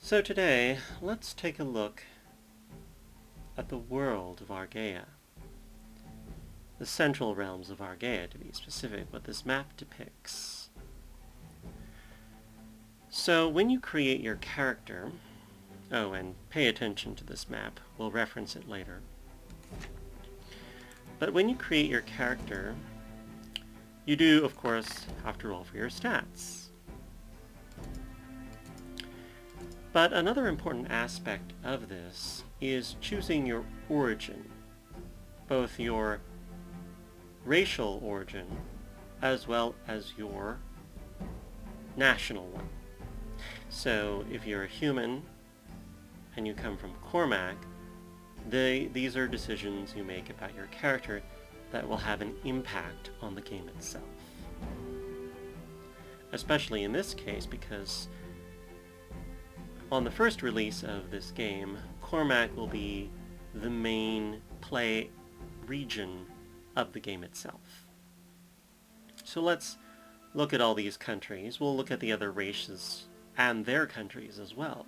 So today, let's take a look at the world of Argea. The central realms of Argea, to be specific, what this map depicts. So when you create your character, and pay attention to this map, we'll reference it later. But when you create your character, you do, of course, have to roll for your stats. But another important aspect of this is choosing your origin, both your racial origin as well as your national one. So if you're a human and you come from Cormac, these are decisions you make about your character that will have an impact on the game itself. Especially in this case, because on the first release of this game, Cormac will be the main play region of the game itself. So let's look at all these countries. We'll look at the other races and their countries as well.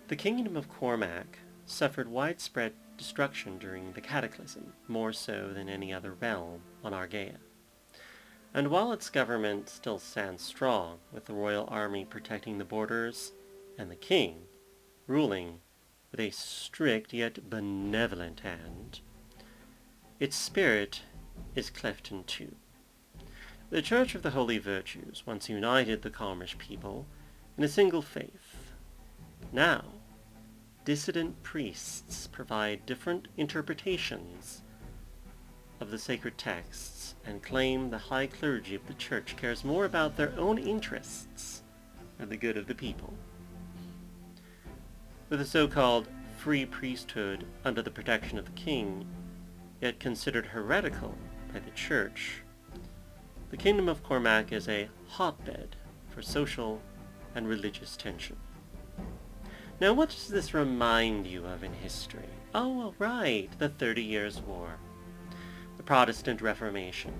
The Kingdom of Cormac suffered widespread destruction during the Cataclysm, more so than any other realm on Argea. And while its government still stands strong, with the royal army protecting the borders, and the king ruling with a strict yet benevolent hand, its spirit is cleft in two. The Church of the Holy Virtues once united the Calmish people in a single faith. Now, dissident priests provide different interpretations of the sacred texts and claim the high clergy of the church cares more about their own interests than the good of the people. With a so-called free priesthood under the protection of the king, yet considered heretical by the church, the Kingdom of Cormac is a hotbed for social and religious tension. Now, what does this remind you of in history? Oh, well, right, the 30 Years' War. The Protestant Reformation,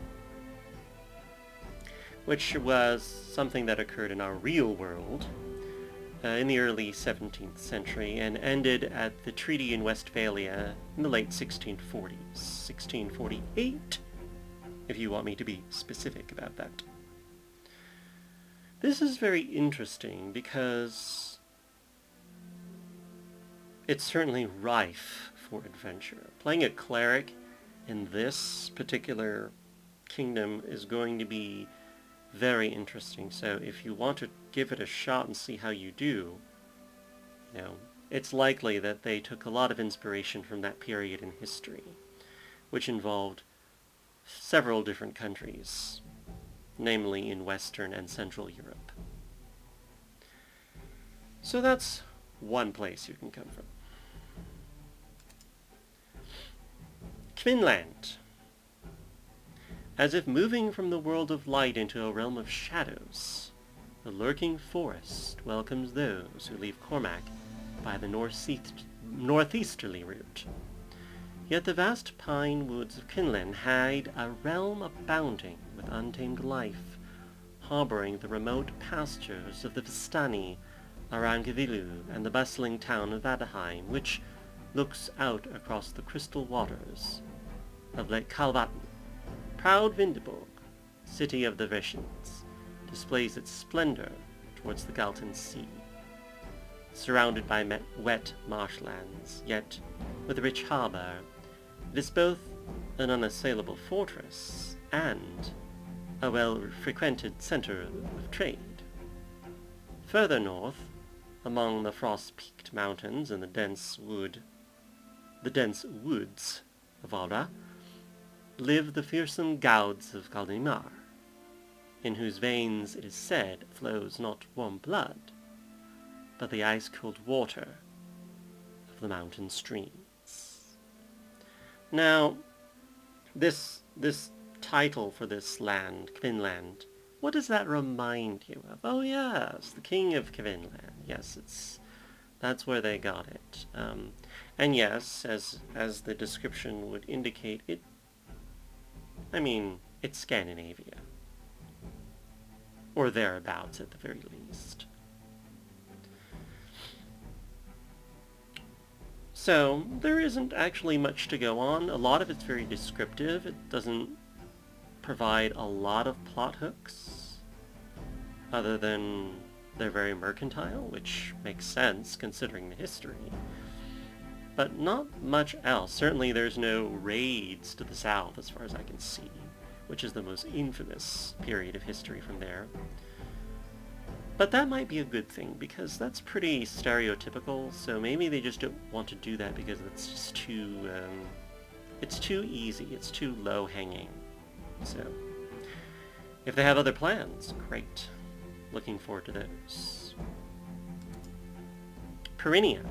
which was something that occurred in our real world in the early 17th century and ended at the Treaty in Westphalia in the late 1640s, 1648, if you want me to be specific about that. This is very interesting because it's certainly rife for adventure. Playing a cleric in this particular kingdom is going to be very interesting. So if you want to give it a shot and see how you do, it's likely that they took a lot of inspiration from that period in history, which involved several different countries, namely in Western and Central Europe. So that's one place you can come from. Finland. As if moving from the world of light into a realm of shadows, the lurking forest welcomes those who leave Cormac by the northeasterly route. Yet the vast pine woods of Finland hide a realm abounding with untamed life, harboring the remote pastures of the Vistani, Arangavilu, and the bustling town of Vadaheim, which looks out across the crystal waters of Lake Kalvatn. Proud Vindeborg, city of the Vishins, displays its splendor towards the Galten Sea. Surrounded by wet marshlands, yet with a rich harbor, it is both an unassailable fortress and a well-frequented center of trade. Further north, among the frost-peaked mountains and the dense woods of Alra, live the fearsome Gauds of Galdimar, in whose veins, it is said, flows not warm blood, but the ice-cold water of the mountain streams. Now, this title for this land, Kvinland, what does that remind you of? Oh yes, the King of Kvinland. Yes, that's where they got it. And yes, as the description would indicate, it's Scandinavia. Or thereabouts, at the very least. So, there isn't actually much to go on. A lot of it's very descriptive. It doesn't provide a lot of plot hooks, other than they're very mercantile, which makes sense considering the history. But not much else. Certainly there's no raids to the south as far as I can see, which is the most infamous period of history from there. But that might be a good thing, because that's pretty stereotypical, so maybe they just don't want to do that because it's just too, it's too easy, it's too low-hanging. So, if they have other plans, great. Looking forward to those. Perinia,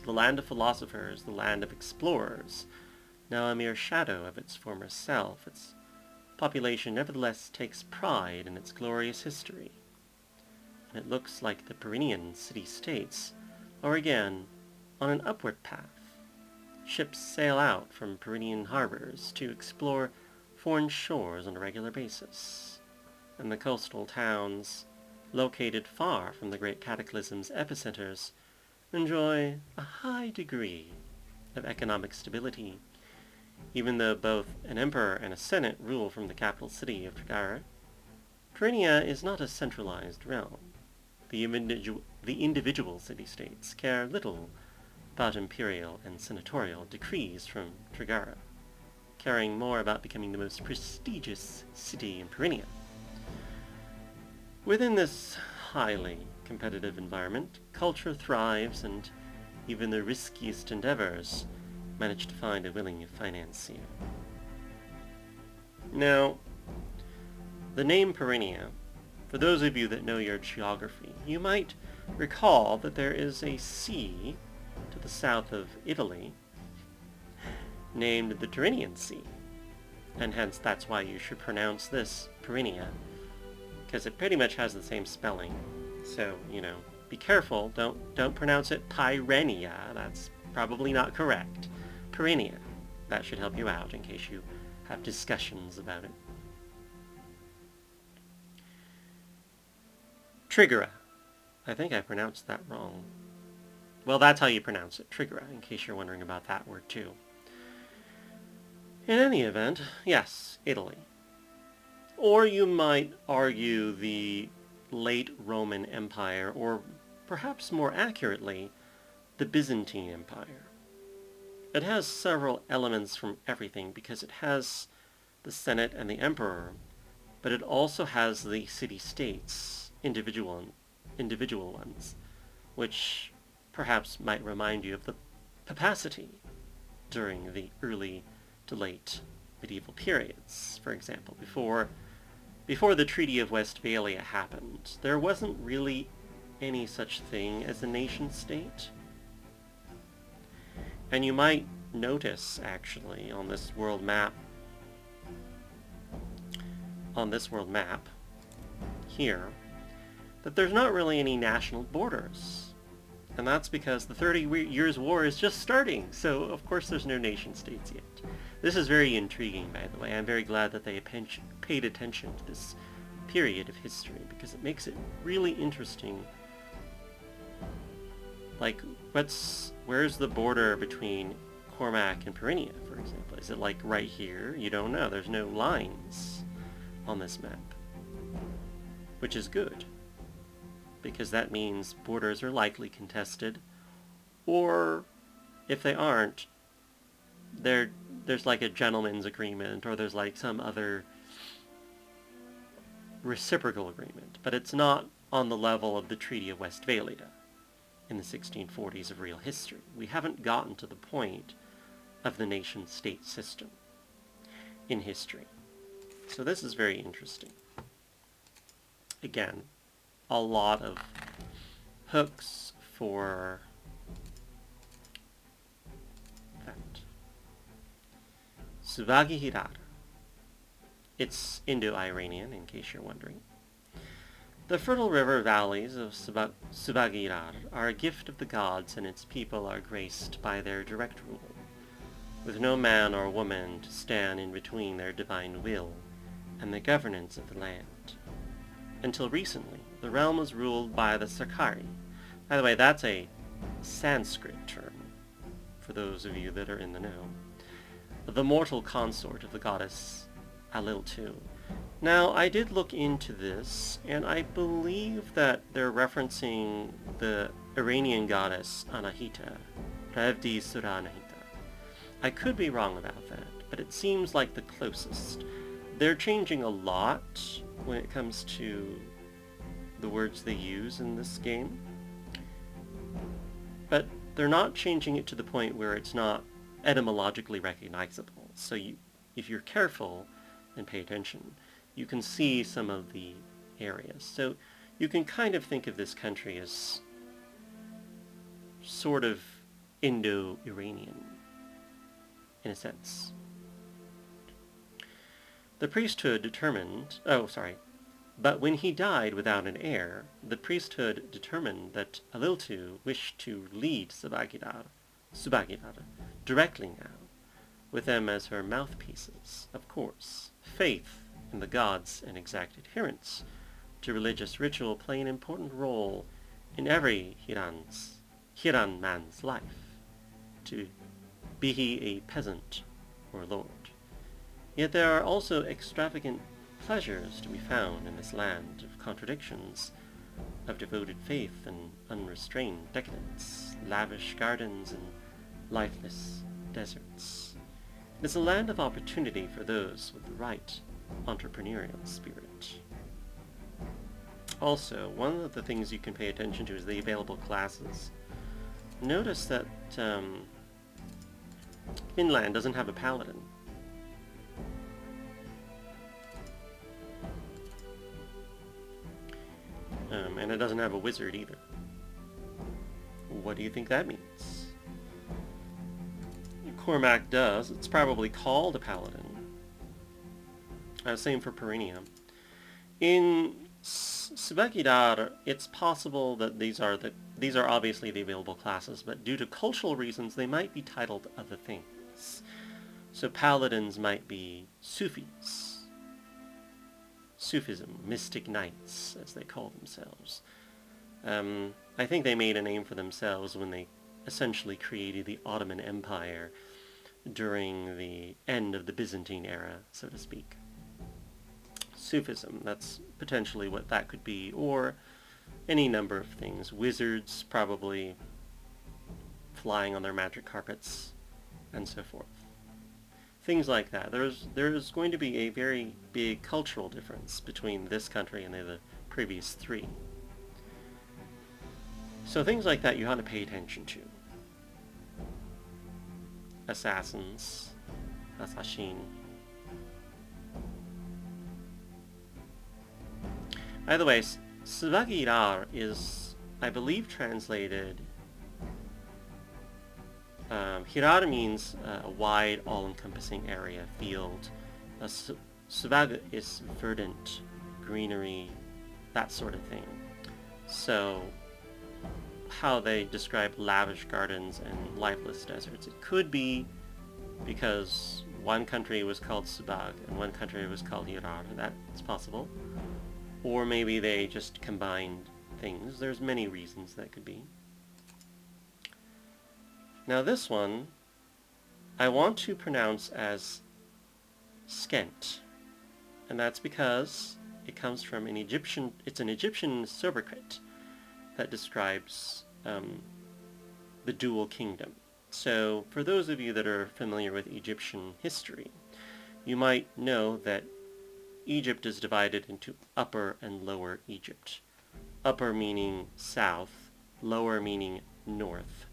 the land of philosophers, the land of explorers, now a mere shadow of its former self. Its population nevertheless takes pride in its glorious history. And it looks like the Perinian city-states are again on an upward path. Ships sail out from Perinian harbors to explore foreign shores on a regular basis, and the coastal towns, located far from the great cataclysm's epicenters, enjoy a high degree of economic stability. Even though both an emperor and a senate rule from the capital city of Trigara, Perinia is not a centralized realm. The individual city-states care little about imperial and senatorial decrees from Trigara, caring more about becoming the most prestigious city in Perinia. Within this highly competitive environment, culture thrives, and even the riskiest endeavors manage to find a willing financier. Now, the name Perinia, for those of you that know your geography, you might recall that there is a sea to the south of Italy named the Tyrrhenian Sea, and hence that's why you should pronounce this Perinia, because it pretty much has the same spelling. So, be careful, don't pronounce it Tyrrhenia, that's probably not correct. Perinia, that should help you out in case you have discussions about it. Trigera. I think I pronounced that wrong. Well, that's how you pronounce it, Trigera, in case you're wondering about that word too. In any event, yes, Italy. Or you might argue the late Roman Empire, or perhaps more accurately, the Byzantine Empire. It has several elements from everything because it has the Senate and the Emperor, but it also has the city-states, individual ones, which perhaps might remind you of the papacity during the early to late medieval periods. For example, before the Treaty of Westphalia happened, there wasn't really any such thing as a nation-state. And you might notice, actually, on this world map here, that there's not really any national borders. And that's because the 30 Years' War is just starting, so of course there's no nation-states yet. This is very intriguing, by the way. I'm very glad that they paid attention to this period of history, because it makes it really interesting. Like, where's the border between Cormac and Perinia, for example? Is it like right here? You don't know. There's no lines on this map, which is good, because that means borders are likely contested, or if they aren't, there's like a gentleman's agreement, or there's like some other reciprocal agreement, but it's not on the level of the Treaty of Westphalia in the 1640s of real history. We haven't gotten to the point of the nation-state system in history. So this is very interesting. Again, a lot of hooks for that. Subagihirar. It's Indo-Iranian, in case you're wondering. The fertile river valleys of Subagihirar are a gift of the gods, and its people are graced by their direct rule, with no man or woman to stand in between their divine will and the governance of the land. Until recently, the realm was ruled by the Sarkari. By the way, that's a Sanskrit term. those of you that are in the know. The mortal consort of the goddess Aliltu. Now, I did look into this, and I believe that they're referencing the Iranian goddess Anahita, Revdi Sura Anahita. I could be wrong about that, but it seems like the closest. They're changing a lot when it comes to the words they use in this game, but they're not changing it to the point where it's not etymologically recognizable. So if you're careful and pay attention, you can see some of the areas. So you can kind of think of this country as sort of Indo-Iranian, in a sense. The priesthood determined... But when he died without an heir, the priesthood determined that Aliltu wished to lead Subagidar directly now, with them as her mouthpieces. Of course, faith in the gods and exact adherence to religious ritual play an important role in every Hiran man's life, to be he a peasant or lord. Yet there are also extravagant pleasures to be found in this land of contradictions, of devoted faith and unrestrained decadence, lavish gardens and lifeless deserts. It is a land of opportunity for those with the right entrepreneurial spirit. Also, one of the things you can pay attention to is the available classes. Notice that Finland doesn't have a paladin. And it doesn't have a wizard either. What do you think that means? Cormac does. It's probably called a paladin. Same for Perineum. In Subagidar, it's possible that these are obviously the available classes, but due to cultural reasons, they might be titled other things. So paladins might be Sufis. Sufism, mystic knights, as they call themselves. I think they made a name for themselves when they essentially created the Ottoman Empire during the end of the Byzantine era, so to speak. Sufism, that's potentially what that could be, or any number of things. Wizards, probably flying on their magic carpets, and so forth. Things like that. There's going to be a very big cultural difference between this country and the previous three. So things like that you ought to pay attention to. Assassins. Assassin. By the way, Svagirar is, I believe, translated... Hirar means a wide, all-encompassing area, field. Svag is verdant, greenery, that sort of thing. So, how they describe lavish gardens and lifeless deserts. It could be because one country was called Subag and one country was called Hirar. That's possible. Or maybe they just combined things. There's many reasons that could be. Now this one, I want to pronounce as Skent, and that's because it comes from an Egyptian sobriquet that describes the dual kingdom. So for those of you that are familiar with Egyptian history, you might know that Egypt is divided into Upper and Lower Egypt. Upper meaning south, lower meaning north.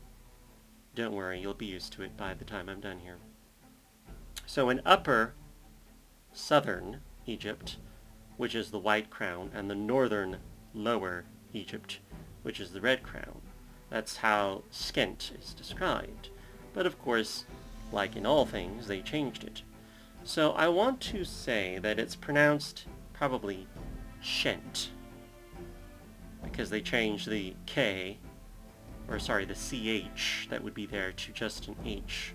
Don't worry, you'll be used to it by the time I'm done here. So in Upper Southern Egypt, which is the White Crown, and the Northern Lower Egypt, which is the Red Crown, that's how Skent is described. But of course, like in all things, they changed it. So I want to say that it's pronounced probably Shent, because they changed the K, or sorry, the CH that would be there to just an H,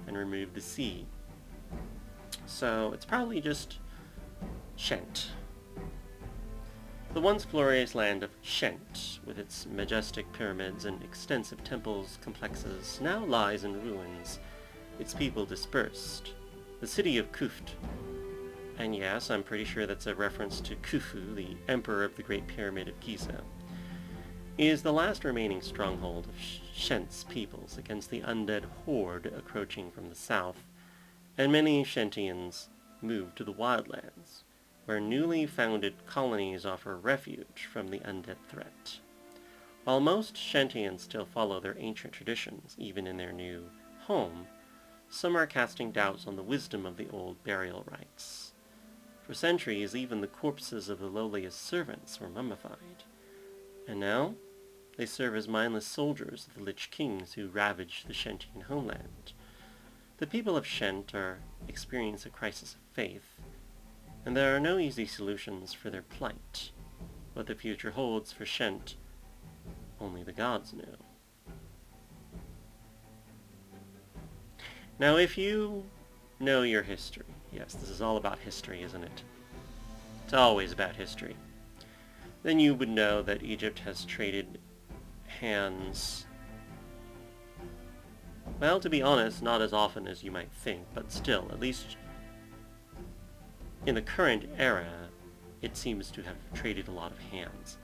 and remove the C. So it's probably just Shent. The once glorious land of Shent, with its majestic pyramids and extensive temples complexes, now lies in ruins, its people dispersed. The city of Kuft, and yes, I'm pretty sure that's a reference to Khufu, the emperor of the Great Pyramid of Giza, is the last remaining stronghold of Shent's peoples against the undead horde approaching from the south, and many Shentians moved to the Wildlands, where newly founded colonies offer refuge from the undead threat. While most Shentians still follow their ancient traditions, even in their new home, some are casting doubts on the wisdom of the old burial rites. For centuries, even the corpses of the lowliest servants were mummified, and now they serve as mindless soldiers of the Lich Kings who ravaged the Shentian homeland. The people of Shent are experiencing a crisis of faith, and there are no easy solutions for their plight. What the future holds for Shent, only the gods know. Now, if you know your history, yes, this is all about history, isn't it? It's always about history. Then you would know that Egypt has traded hands, well, to be honest, not as often as you might think, but still, at least in the current era, it seems to have traded a lot of hands.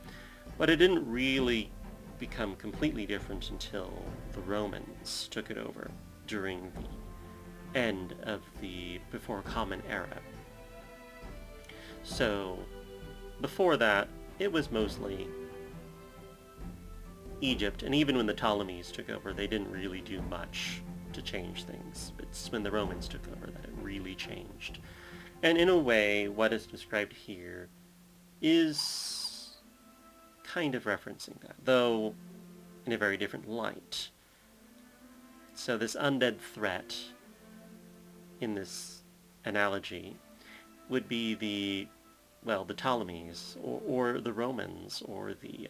But it didn't really become completely different until the Romans took it over during the end of the Before Common era. So, before that, it was mostly Egypt, and even when the Ptolemies took over, they didn't really do much to change things. It's when the Romans took over that it really changed. And in a way, what is described here is kind of referencing that, though in a very different light. So this undead threat in this analogy would be the Ptolemies, or the Romans, or the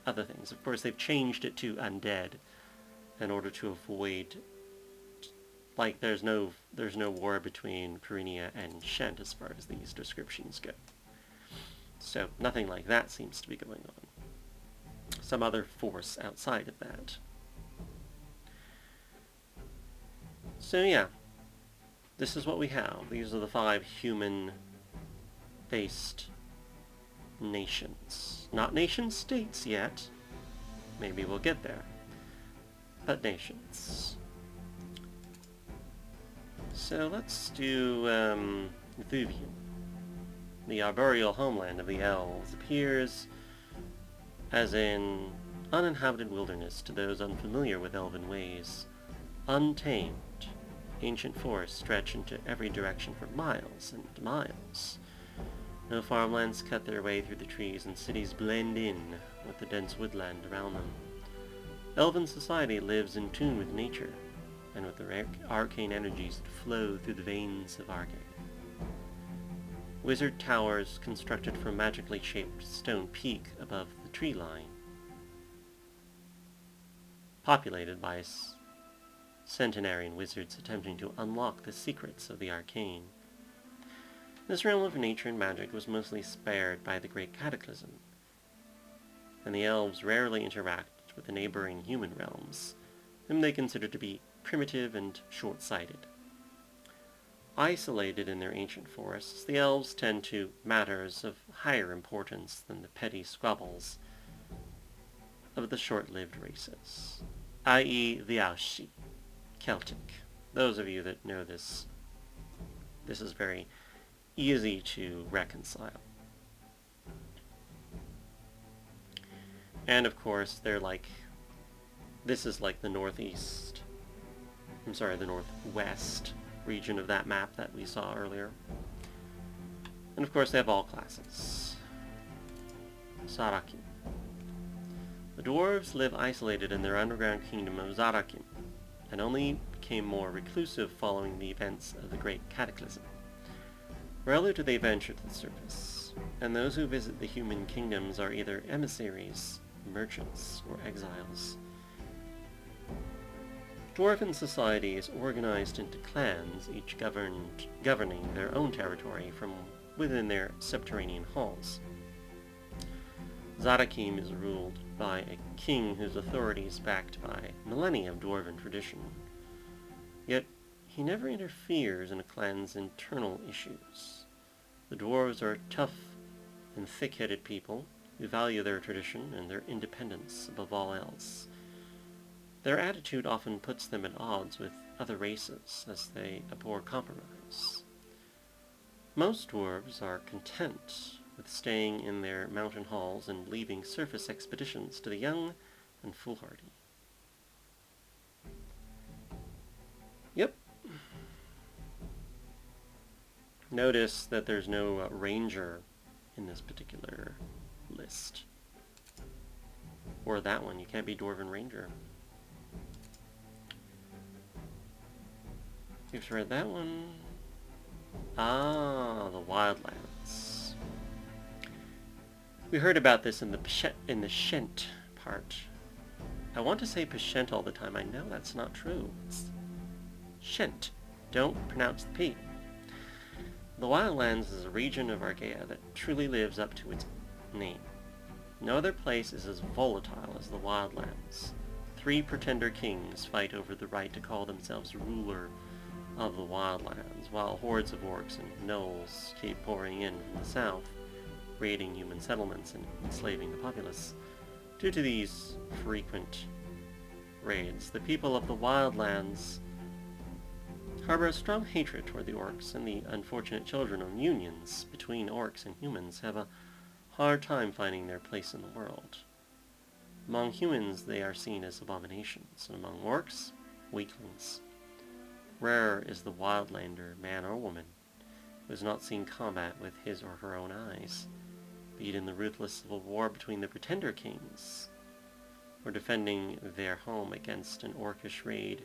other things. Of course, they've changed it to undead in order to avoid, like, there's no war between Perennia and Shent as far as these descriptions go. So nothing like that seems to be going on. Some other force outside of that. So yeah, this is what we have. These are the 5 human-based nations. Not nation-states yet. Maybe we'll get there. But nations. So let's do Thuvian. The arboreal homeland of the elves appears as an uninhabited wilderness to those unfamiliar with elven ways. Untamed, ancient forests stretch into every direction for miles and miles. No farmlands cut their way through the trees, and cities blend in with the dense woodland around them. Elven society lives in tune with nature, and with the arcane energies that flow through the veins of Argea. Wizard towers constructed from magically shaped stone peak above the tree line, populated by centenarian wizards attempting to unlock the secrets of the arcane. This realm of nature and magic was mostly spared by the Great Cataclysm, and the elves rarely interact with the neighboring human realms, whom they consider to be primitive and short-sighted. Isolated in their ancient forests, the elves tend to matters of higher importance than the petty squabbles of the short-lived races, i.e. the Aushi, Celtic. Those of you that know this is very easy to reconcile. And of course, this is like the northwest region of that map that we saw earlier. And of course, they have all classes. Zarakim. The dwarves live isolated in their underground kingdom of Zarakim, and only became more reclusive following the events of the Great Cataclysm. Rarely do they venture to the surface, and those who visit the human kingdoms are either emissaries, merchants, or exiles. Dwarven Society is organized into clans, each governing their own territory from within their subterranean halls. Zadakim is ruled by a king whose authority is backed by millennia of Dwarven tradition. Yet, he never interferes in a clan's internal issues. The dwarves are tough and thick-headed people who value their tradition and their independence above all else. Their attitude often puts them at odds with other races, as they abhor compromise. Most dwarves are content with staying in their mountain halls and leaving surface expeditions to the young and foolhardy. Yep. Notice that there's no ranger in this particular list. Or that one, you can't be Dwarven Ranger. You've read that one. Ah, the Wildlands. We heard about this in the Shent part. I want to say Peshent all the time. I know that's not true. It's Shent. Don't pronounce the P. The Wildlands is a region of Argea that truly lives up to its name. No other place is as volatile as the Wildlands. 3 pretender kings fight over the right to call themselves ruler of the Wildlands, while hordes of orcs and gnolls keep pouring in from the south, raiding human settlements and enslaving the populace. Due to these frequent raids, the people of the Wildlands harbor a strong hatred toward the orcs, and the unfortunate children of unions between orcs and humans have a hard time finding their place in the world. Among humans, they are seen as abominations, and among orcs, weaklings. Rare is the Wildlander, man or woman, who has not seen combat with his or her own eyes, be it in the ruthless civil war between the Pretender Kings, or defending their home against an orcish raid.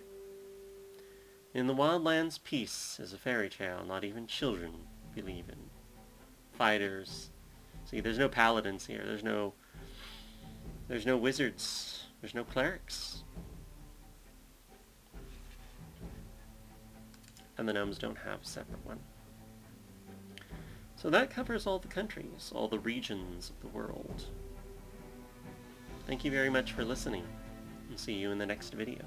In the Wildlands, peace is a fairy tale not even children believe in. Fighters. See, there's no paladins here. There's no wizards. There's no clerics. And the gnomes don't have a separate one. So that covers all the countries, all the regions of the world. Thank you very much for listening, and see you in the next video.